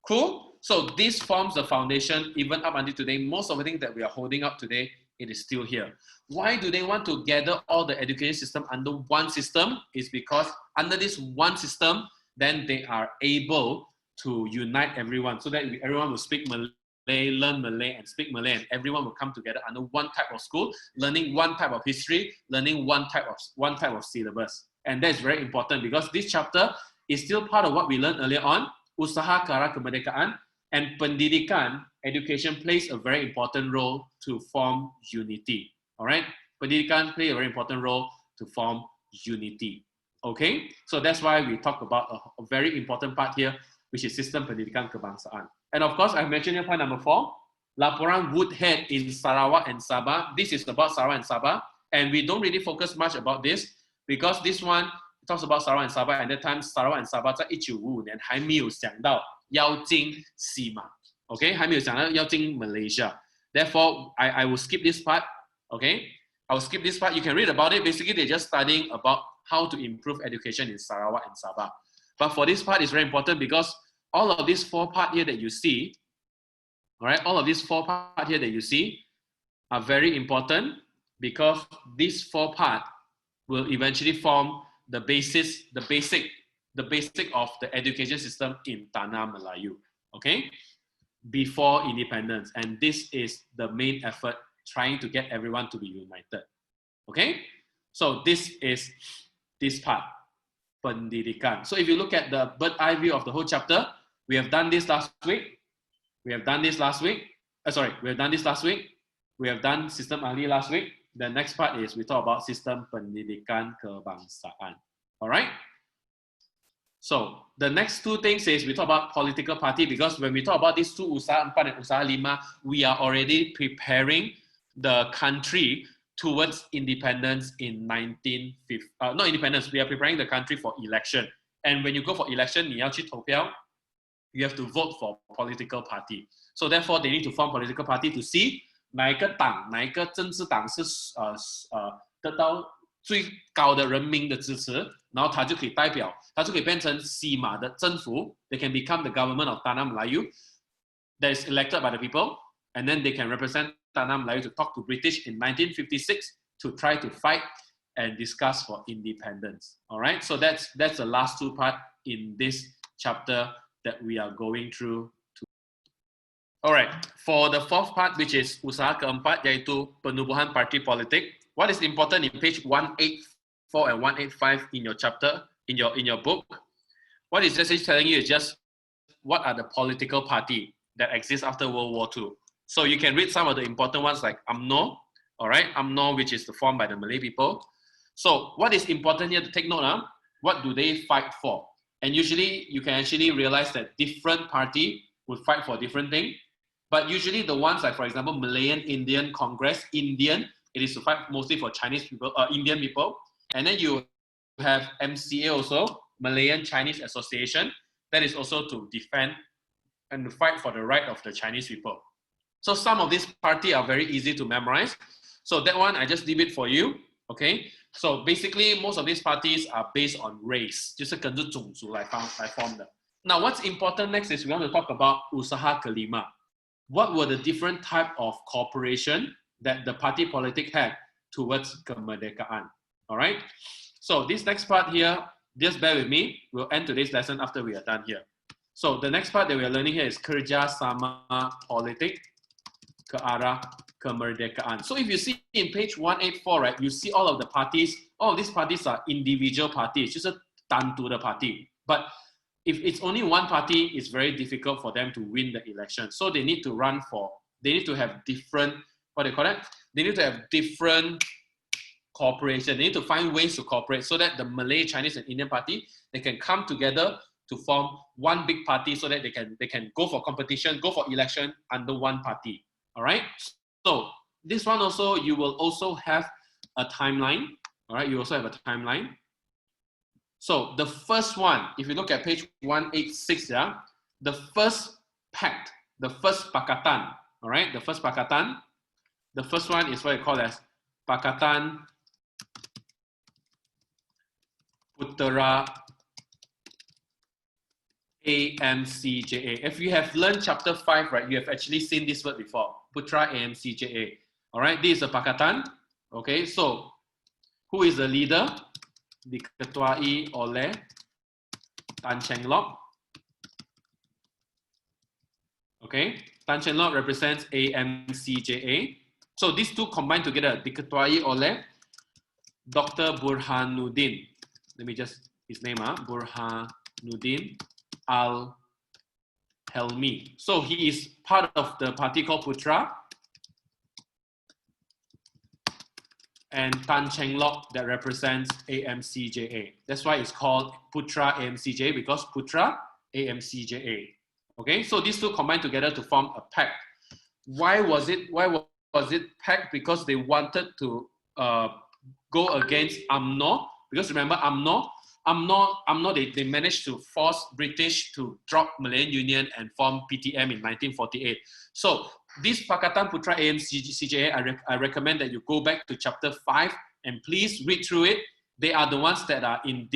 Cool? So this forms the foundation even up until today. Most of the things that we are holding up today, it is still here. Why do they want to gather all the education system under one system? It's because under this one system, then they are able to unite everyone so that everyone will speak Malay, learn Malay and speak Malay, and everyone will come together under one type of school, learning one type of history, learning one type of syllabus. And that's very important because this chapter is still part of what we learned earlier on, Usaha, Arah Kemerdekaan. And pendidikan, education, plays a very important role to form unity. All right? Pendidikan play a very important role to form unity. Okay? So that's why we talk about a very important part here, which is Sistem Pendidikan Kebangsaan. And of course, I mentioned here point number 4, Laporan Woodhead in Sarawak and Sabah. This is about Sarawak and Sabah. And we don't really focus much about this because this one talks about Sarawak and Sabah. And at that time, Sarawak and Sabah 在1955年还没有想到要进西马 ，OK， 还没有想到要进 Malaysia. Therefore, I will skip this part. Okay, I will skip this part. You can read about it. Basically, they're just studying about how to improve education in Sarawak and Sabah. But for this part, it's very important because all of these 4 parts here that you see, all right, all of these 4 parts here that you see are very important because these 4 parts will eventually form the basic of the education system in Tanah Melayu, okay, before independence. And this is the main effort, trying to get everyone to be united, okay? So this is this part, pendidikan. So if you look at the bird's eye view of the whole chapter, we have done this last week. We have done this last week. We have done this last week. We have done Sistem Ahli last week. The next part is we talk about Sistem Pendidikan Kebangsaan. All right? So the next 2 things is we talk about political party, because when we talk about these 2, Usaha 4 and Usaha 5, we are already preparing the country towards independence in 1950. Not independence, we are preparing the country for election. And when you go for election, 你要去投票, you have to vote for political party. So therefore, they need to form political party to see 哪一个党，哪一个政治党是得到最高的人民的支持，然后他就可以代表，他就可以变成西马的政府。They can become the government of Tanah Melayu that is elected by the people, and then they can represent Tanah Melayu to talk to British in 1956 to try to fight and discuss for independence. All right, so that's the last 2 parts in this chapter that we are going through. All right, for the 4th part, which is usaha keempat, yaitu penubuhan parti politik. What is important in page 184 and 185 in your chapter, in your book? What is just telling you is just what are the political party that exist after World War II. So you can read some of the important ones like UMNO, all right, UMNO, which is formed by the Malay people. So what is important here to take note of? What do they fight for? And usually you can actually realize that different party would fight for different things. But usually the ones like, for example, Malayan Indian Congress, Indian, it is to fight mostly for Chinese people, Indian people. And then you have MCA also, Malayan Chinese Association, that is also to defend and to fight for the right of the Chinese people. So some of these parties are very easy to memorize. So that one, I just leave it for you, okay? So basically, most of these parties are based on race, 就是跟着种族来form的. Now, what's important next is we want to talk about usaha kelima. What were the different type of cooperation that the party politic had towards kemerdekaan? All right. So this next part here, just bear with me. We'll end today's lesson after we are done here. So the next part that we are learning here is kerja sama politik ke arah kemerdekaan. So if you see in page 184, right, you see all of the parties. All of these parties are individual parties, just a tantu the party. But if it's only one party, it's very difficult for them to win the election. So they need to they need to have different, what do you call it? They need to have different cooperation. They need to find ways to cooperate so that the Malay, Chinese, and Indian party, they can come together to form one big party so that they can go for competition, go for election under one party. All right? So this one also, you will also have a timeline. All right? You also have a timeline. So the first one, if you look at page 186, yeah, the first pact, the first pakatan, all right, the first pakatan, the first one is what you call as Pakatan Putera AMCJA. If you have learned chapter 5, right, you have actually seen this word before, Putra AMCJA. All right, this is a pakatan. Okay, so who is the leader? Diketuai oleh Tan Cheng Lock. Okay, Tan Cheng Lock represents AMCJA. So these two combined together, diketuai oleh Dr. Burhanuddin. Let me just, his name, Burhanuddin Al Helmi. So he is part of the party called Putra, and Tan Cheng Lock that represents AMCJA. That's why it's called Putra AMCJA, because Putra AMCJA. Okay, so these two combined together to form a pact. Why was it pact? Because they wanted to go against UMNO. Because remember, UMNO, they managed to force British to drop Malayan Union and form PTM in 1948. So this Pakatan Putra AMCJA, I recommend that you go back to chapter 5 and please read through it. They are the ones that are in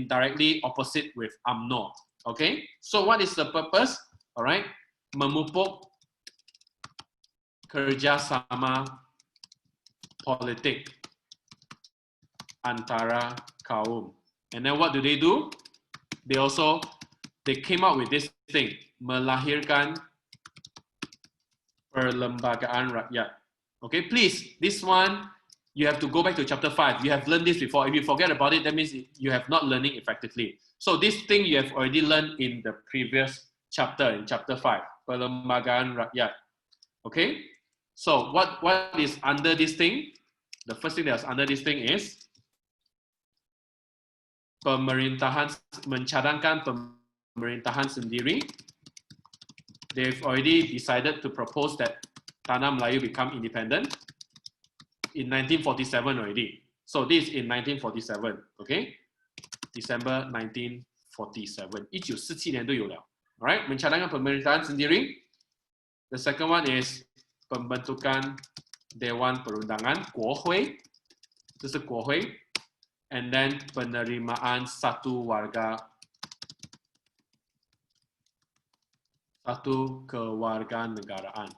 directly opposite with UMNO. Okay, so what is the purpose? All right, memupuk kerjasama politik antara kaum. And then what do? They came up with this thing, melahirkan perlembagaan rakyat. Okay, please, this one, you have to go back to chapter 5. You have learned this before. If you forget about it, that means you have not learning effectively. So this thing you have already learned in the previous chapter, in chapter 5, perlembagaan rakyat. Okay, so what is under this thing? The first thing that's under this thing is pemerintahan, mencadangkan pemerintahan sendiri. They've already decided to propose that Tanah Melayu become independent in 1947 already. So this is in 1947, okay? December 1947. 1947年都有了. Alright, mencadangkan pemerintahan sendiri. The second one is pembentukan Dewan Perundangan, 国会. 这是国会. And then penerimaan satu kewarganegaraan.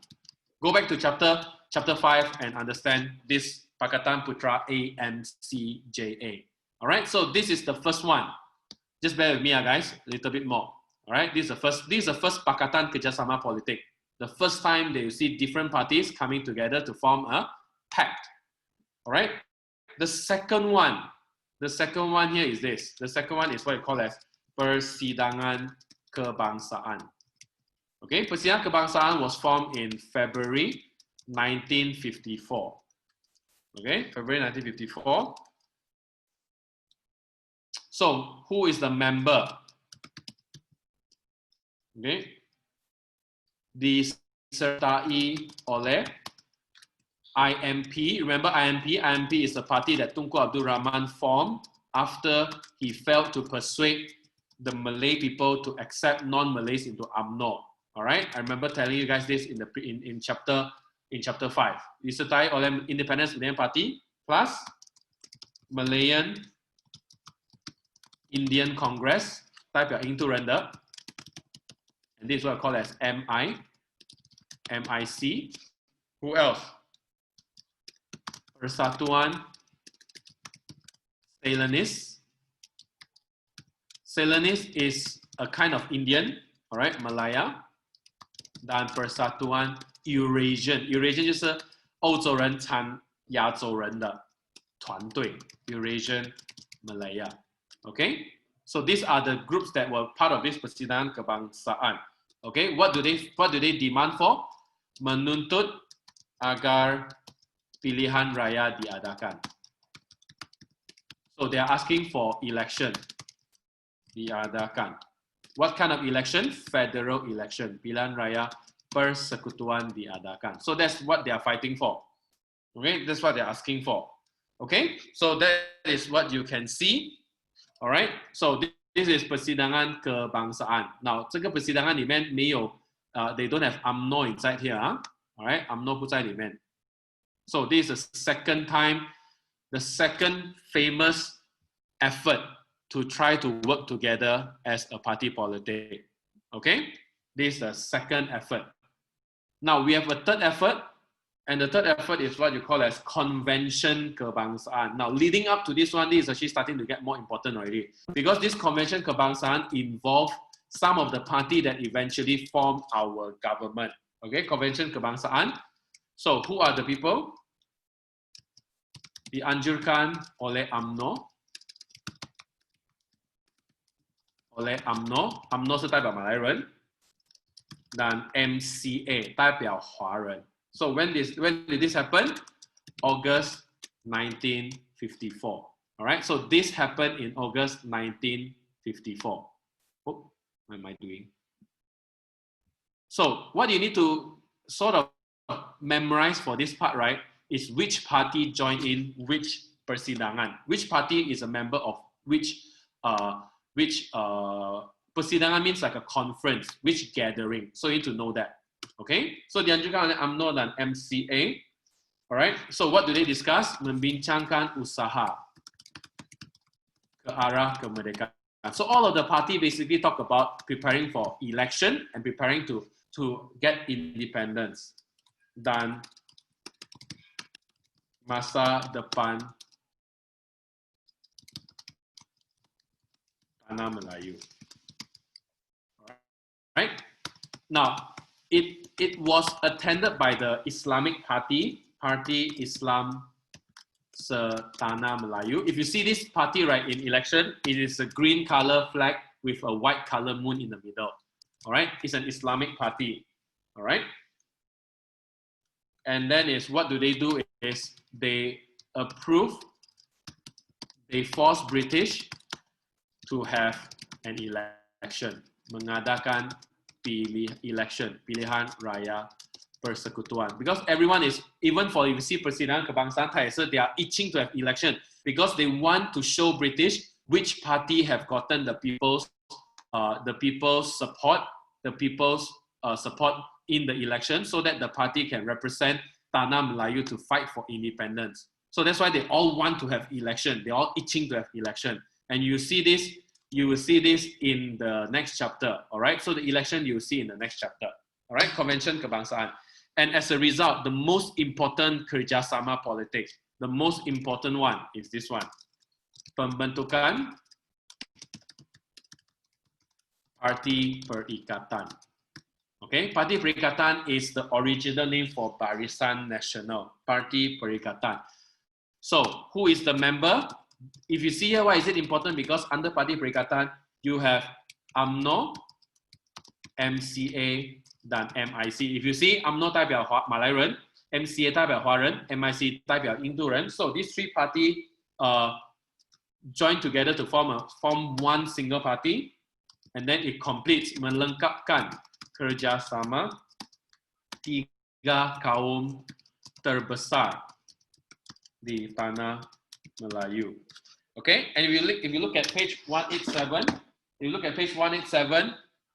Go back to chapter 5 and understand this Pakatan Putra AMCJA. All right, so this is the first one. Just bear with me, guys, a little bit more. All right, this is the first Pakatan Kerjasama Politik. The first time that you see different parties coming together to form a pact. All right, the second one here is this. The second one is what you call as Persidangan Kebangsaan. Okay, Persidangan Kebangsaan was formed in February 1954. Okay, February 1954. So, who is the member? Okay, disertai oleh IMP. Remember IMP? IMP is the party that Tunku Abdul Rahman formed after he failed to persuade the Malay people to accept non-Malays into UMNO. All right, I remember telling you guys this in chapter 5. Disertai oleh Independence Malayan Party plus Malayan Indian Congress, type your into render, and this is what I call as MIC. Who else? Persatuan Ceylonese. Ceylonese is a kind of Indian, all right, Malaya. Dan Persatuan Eurasian. Eurasian 就是欧洲人掺亚洲人的团队 Eurasian Malaya. Okay, so these are the groups that were part of this Persidangan Kebangsaan. Okay, what do they demand for? Menuntut agar pilihan raya diadakan. So they are asking for election diadakan. What kind of election? Federal election. Pilihan raya persekutuan diadakan. So that's what they are fighting for. Okay, that's what they are asking for. Okay, so that is what you can see. All right, so this is Persidangan Kebangsaan. Now, 这个 Persidangan 里面没有 they don't have UMNO inside here. All right, UMNO 不在里面. So this is the second time, the second famous effort to try to work together as a party politic. Okay, this is the second effort. Now we have a third effort, and the third effort is what you call as Convention Kebangsaan. Now leading up to this one, this is actually starting to get more important already, because this Convention Kebangsaan involved some of the party that eventually formed our government. Okay, Convention Kebangsaan. So who are the people? Dianjurkan oleh UMNO. UMNO 是代表马来人. dan MCA 代表华人。So when did this happen? August 1954. All right. So this happened in August 1954. Oh, what am I doing? So what you need to sort of memorize for this part, right, is which party joined in which persidangan. Which party is a member of which persidangan means like a conference, which gathering. So you need to know that. Okay. So dianjurkan oleh UMNO dan MCA. Alright. So what do they discuss? Membincangkan usaha ke arah kemerdekaan. So all of the party basically talk about preparing for election and preparing to get independence dan masa depan Tanah Melayu. Right? Now, it was attended by the Islamic Party Islam Tanah Melayu. If you see this party right in election, it is a green color flag with a white color moon in the middle. All right, it's an Islamic party. All right, and then is what do? Is they force British to have an election, mengadakan pilihan raya persekutuan, because everyone is, even for if you see persidangan kebangsaan, they are itching to have election because they want to show British which party have gotten the people's support in the election, so that the party can represent Tanah Melayu to fight for independence. So that's why they all want to have election. They're all itching to have election, and you will see this in the next chapter. All right. So the election you will see in the next chapter. All right. Convention kebangsaan. And as a result, the most important kerjasama politics, the most important one is this one. Pembentukan Parti Perikatan. Okay, Parti Perikatan is the original name for Barisan Nasional, Parti Perikatan. So, who is the member? If you see here, why is it important? Because under Parti Perikatan, you have UMNO, MCA, dan MIC. If you see, UMNO 代表马来人, MCA 代表华人, MIC 代表印度人. So these three parties join together to form one single party, and then it completes, melengkapkan kerjasama tiga kaum terbesar di Tanah Melayu. Okay, and if you look at page 187,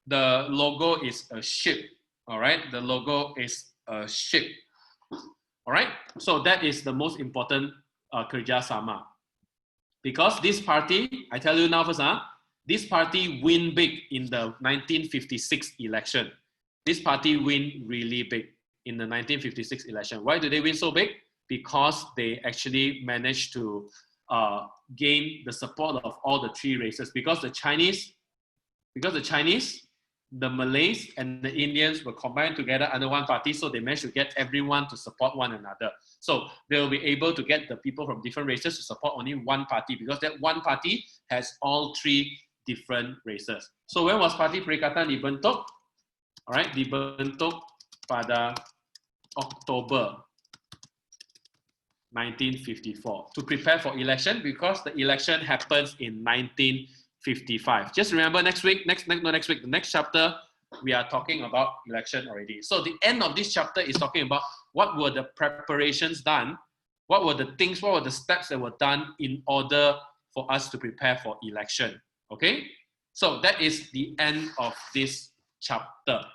the logo is a ship. All right, the logo is a ship. All right, so that is the most important kerjasama, because this party, I tell you now first, this party win big in the 1956 election. This party win really big in the 1956 election. Why do they win so big? Because they actually managed to gain the support of all the three races. Because the Chinese, the Malays, and the Indians were combined together under one party, so they managed to get everyone to support one another. So they will be able to get the people from different races to support only one party, because that one party has all three different races. So when was Parti Perikatan dibentuk? All right, dibentuk pada Oktober 1954 to prepare for election, because the election happens in 1955. Just remember the next chapter, we are talking about election already. So the end of this chapter is talking about what were the preparations done, what were the steps that were done in order for us to prepare for election. Okay, so that is the end of this chapter.